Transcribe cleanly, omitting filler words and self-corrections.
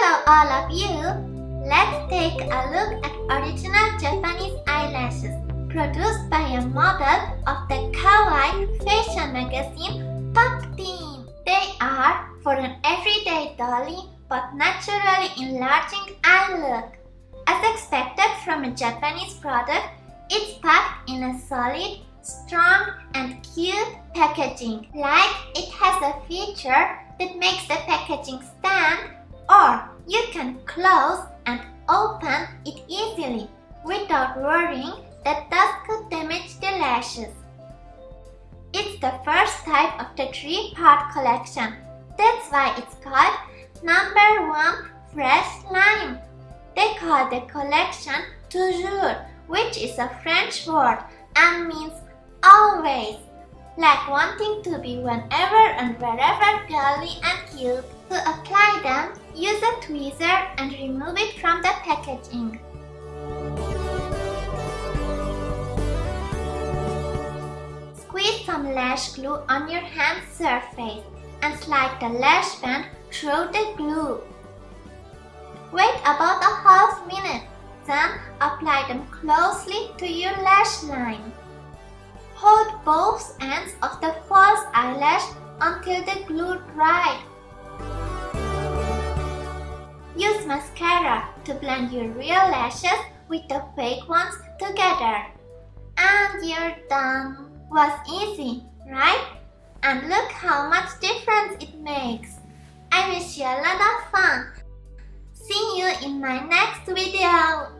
Hello all of you! Let's take a look at original Japanese eyelashes produced by a model of the kawaii fashion magazine Popteen. They are for an everyday Dolly but naturally enlarging eye look. As expected from a Japanese product, it's packed in a solid, strong and cute packaging. Like it has a feature that makes the packaging stand, or you can close and open it easily without worrying that dust could damage the lashes. It's the first type of the three-part collection. That's why it's called Number 1 Fresh Lime. They call the collection toujours, which is a French word and means always, like wanting to be whenever and wherever girly and cute. To apply them, use a tweezer and remove it from the packaging. Squeeze some lash glue on your hand surface and slide the lash band through the glue. Wait about a half minute, then apply them closely to your lash line. Hold both ends of the false eyelash until the glue dried. Use mascara to blend your real lashes with the fake ones together. And you're done. Was easy, right? And look how much difference it makes. I wish you a lot of fun. See you in my next video.